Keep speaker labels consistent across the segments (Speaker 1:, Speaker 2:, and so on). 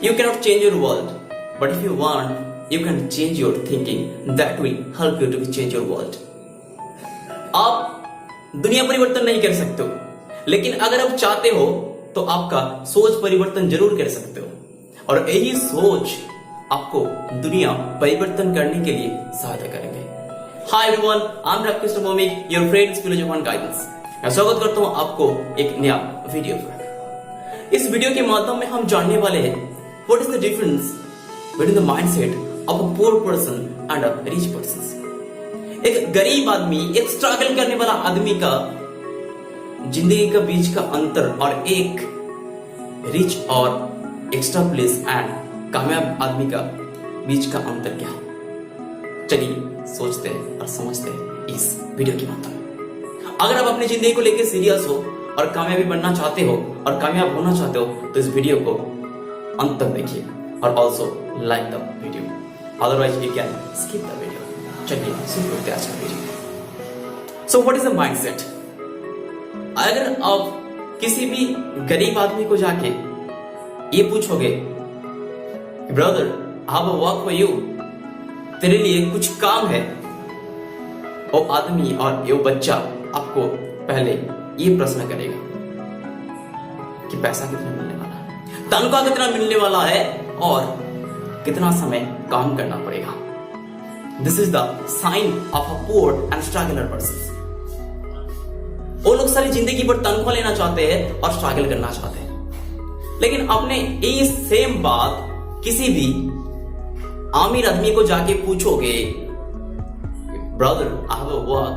Speaker 1: You cannot change your world, but if you want, you can change your thinking. That will help you to change your world. आप दुनिया परिवर्तन नहीं कर सकते हो, लेकिन अगर आप चाहते हो तो आपका सोच परिवर्तन जरूर कर सकते हो, और यही सोच आपको दुनिया परिवर्तन करने के लिए सहायता करेंगे। Hi everyone, I am Rakesh Bhowmik, your friend spiritual one guidance. मैं स्वागत करता हूं आपको एक नया वीडियो पर। इस वीडियो के माध्यम में हम जानने वाले हैं what is the difference between the mindset of a poor person and a rich person. एक गरीब आदमी, एक स्ट्रगल करने वाला आदमी का जिंदगी का बीच का अंतर और एक रिच और एक्स्ट्रा प्लेस एंड कामयाब आदमी का बीच का अंतर क्या है, चलिए सोचते हैं और समझते हैं इस वीडियो के माध्यम में। अगर आप अपनी जिंदगी को लेकर सीरियस हो और कामयाबी बनना चाहते हो और कामयाब होना चाहते हो तो इस वीडियो को अंत तक देखिए और also like the video, otherwise you can skip the video. चलिए शुरू करते हैं आज का video. So what is the mindset? अगर आप किसी भी गरीब आदमी को जाके ये पूछोगे, brother how a work for you, तेरे लिए कुछ काम है, वो आदमी और ये बच्चा आपको पहले ये प्रश्न करेगा कि पैसा कितना मिलने वाला है, तनख्वाह कितना मिलने वाला है और कितना समय काम करना पड़ेगा। This is the sign of a poor and struggler person. वो लोग सारी जिंदगी भर तनख्वाह लेना चाहते हैं और स्ट्रगल करना चाहते हैं, लेकिन आपने ये सेम बात किसी भी अमीर आदमी को जाके पूछोगे, brother I have a work,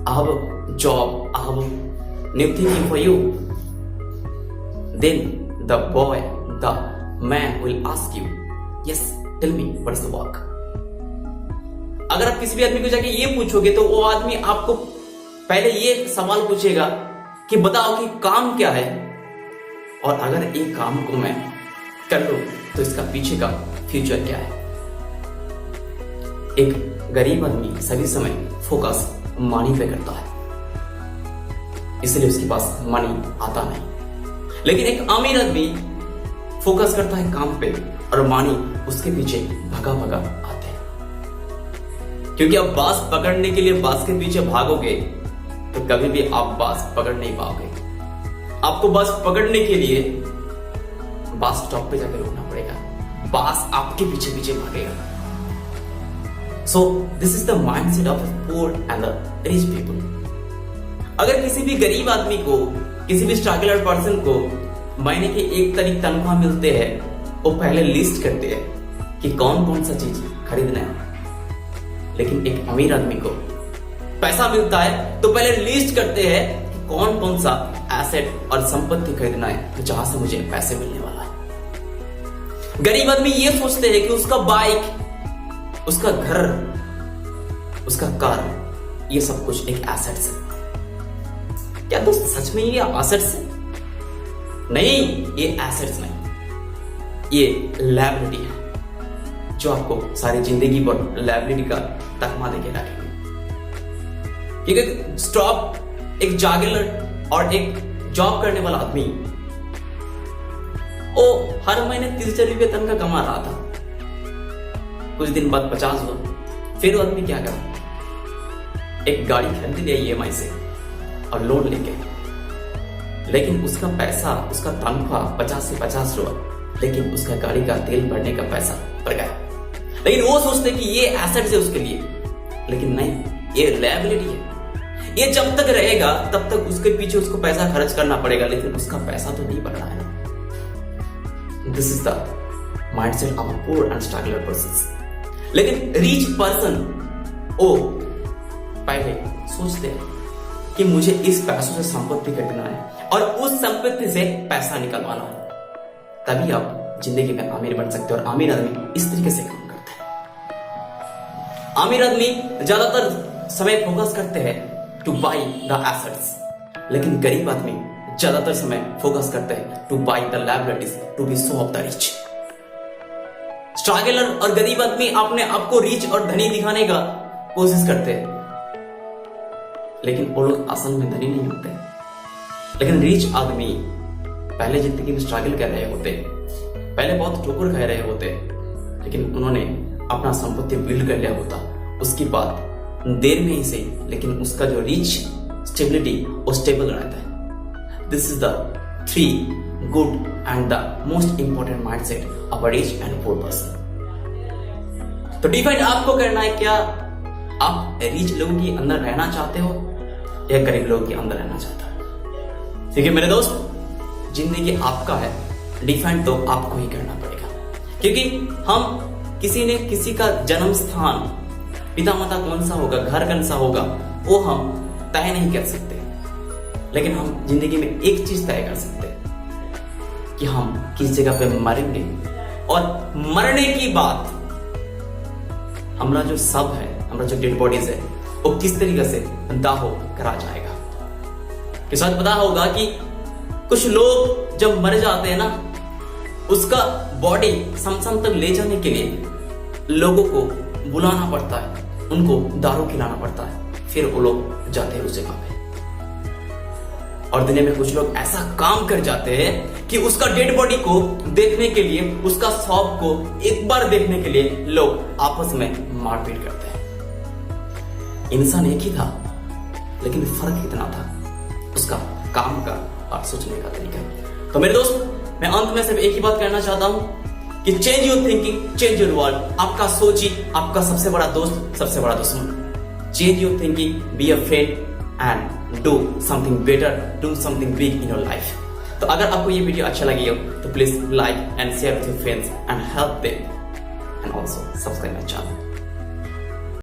Speaker 1: I have a job, I have a new thinking for you, then the boy, the man will ask you, yes tell me what is the work. अगर आप किसी भी आदमी को जाके ये पूछोगे तो वो आदमी आपको पहले ये सवाल पूछेगा कि बताओ कि काम क्या है, और अगर ये काम को मैं कर लूं तो इसका पीछे का फ्यूचर क्या है। एक गरीब आदमी सभी समय फोकस मनी पे करता है, इसलिए उसके पास मनी आता नहीं, लेकिन एक अमीर आदमी फोकस करता है काम पे और मनी उसके पीछे भगा भगा आते हैं। क्योंकि आप बांस पकड़ने के लिए बांस के पीछे भागोगे तो कभी भी आप बांस पकड़ नहीं पाओगे। आपको बांस पकड़ने के लिए बांस स्टॉप पे जाकर रुकना पड़ेगा, बांस आपके पीछे पीछे भागेगा। So this is the mindset of poor and the rich people. अगर किसी भी गरीब आदमी को, किसी भी स्ट्रगलर पर्सन को महीने की 1 तारीख तनख्वाह मिलते हैं, वो पहले लिस्ट करते हैं कि कौन कौन सा चीज खरीदना है। लेकिन एक अमीर आदमी को पैसा मिलता है तो पहले लिस्ट करते हैं कि कौन कौन सा एसेट और संपत्ति खरीदना है जहां से मुझे पैसे मिलने वाला है। गरीब आदमी ये सोचते हैं कि उसका बाइक, उसका घर, उसका कार, ये सब कुछ एक एसेट्स है। क्या दोस्त सच में ये एसेट्स है? नहीं, ये एसेट्स नहीं, ये लायबिलिटी है जो आपको सारी जिंदगी पर लायबिलिटी का तकमा देके रखेंगे। क्योंकि स्टॉप एक जागेलर और एक जॉब करने वाला आदमी, वो हर महीने 30,000 रुपये तनख्वाह कमा रहा था, कुछ दिन बाद 50 हुआ, फिर वो आदमी क्या करा, एक गाड़ी खरीद लिया EMI से और लोन लेके, लेकिन उसका पैसा, उसका तनख्वाह 50 से 50 हुआ, लेकिन उसका गाड़ी का तेल भरने का पैसा बढ़ गया। लेकिन वो सोचते कि ये एसेट है उसके लिए, लेकिन नहीं, ये लायबिलिटी है। ये जब तक रहेगा तब तक उसके पीछे उसको पैसा खर्च करना पड़ेगा, लेकिन उसका पैसा तो नहीं बढ़ रहा है ना। This is the mindset of a poor and struggler person. लेकिन रिच पर्सन वो पहले सोचते हैं कि मुझे इस पैसों से संपत्ति खरीदना है और उस संपत्ति से पैसा निकलवाना है, तभी आप जिंदगी में अमीर बन सकते हो। और अमीर आदमी इस तरीके से काम करते हैं। अमीर आदमी ज्यादातर समय फोकस करते हैं टू बाई द एसेट्स, लेकिन गरीब आदमी ज्यादातर समय फोकस करते हैं to buy the liabilities, to be so of the rich. Struggler और गरीब आदमी अपने आप को रिच और धनी दिखाने का कोशिश करते हैं, लेकिन वो लोग असल में धनी नहीं होते। लेकिन रिच आदमी पहले जिंदगी में स्ट्रगल कर रहे होते पहले बहुत ठोकर खा रहे होते, लेकिन उन्होंने अपना संपत्ति बिल्ड कर लिया होता, उसके बाद देर में ही सही, लेकिन उसका जो रीच स्टेबिलिटी वो स्टेबल रहता है। This is the 3 good and the most important mindset of a rich and poor person. तो डिफाइन आपको करना है, क्या आप रिच लोगों के अंदर रहना चाहते हो या गरीब लोगों के अंदर रहना चाहते हो? क्योंकि मेरे दोस्त, जिंदगी आपका है, डिफाइन तो आपको ही करना पड़ेगा। क्योंकि हम किसी ने किसी का जन्म स्थान, पिता माता कौन सा होगा, घर कौन सा होगा, वो हम तय नहीं कर सकते, लेकिन हम जिंदगी में एक चीज तय कर सकते हैं कि हम किस जगह पे मरेंगे, और मरने की बात हमारा जो सब है, हमारा जो डेड बॉडीज है, वो किस तरीके से दाह करा जाएगा। कि शायद पता होगा कि कुछ लोग जब मर जाते हैं ना, उसका बॉडी शमशान तक ले जाने के लिए लोगों को बुलाना पड़ता है, उनको दारू खिलाना पड़ता है, फिर वो लोग जाते हैं उस जगह पे। और दुनिया में कुछ लोग ऐसा काम कर जाते हैं कि उसका डेड बॉडी को देखने के लिए, उसका शव को एक बार देखने के लिए लोग आपस में मारपीट करते हैं। इंसान एक ही था, लेकिन फर्क इतना था उसका काम का और सोचने का तरीका। तो मेरे दोस्त, मैं अंत में सिर्फ एक ही बात कहना चाहता हूं कि change your thinking, change your world. आपका सोच ही आपका सबसे बड़ा दोस्त, सबसे बड़ा दुश्मन। Change your thinking, be a friend and do something better, do something big in your life. तो अगर आपको ये वीडियो अच्छा लगी हो तो please like and share with your friends and help them, and also subscribe my channel.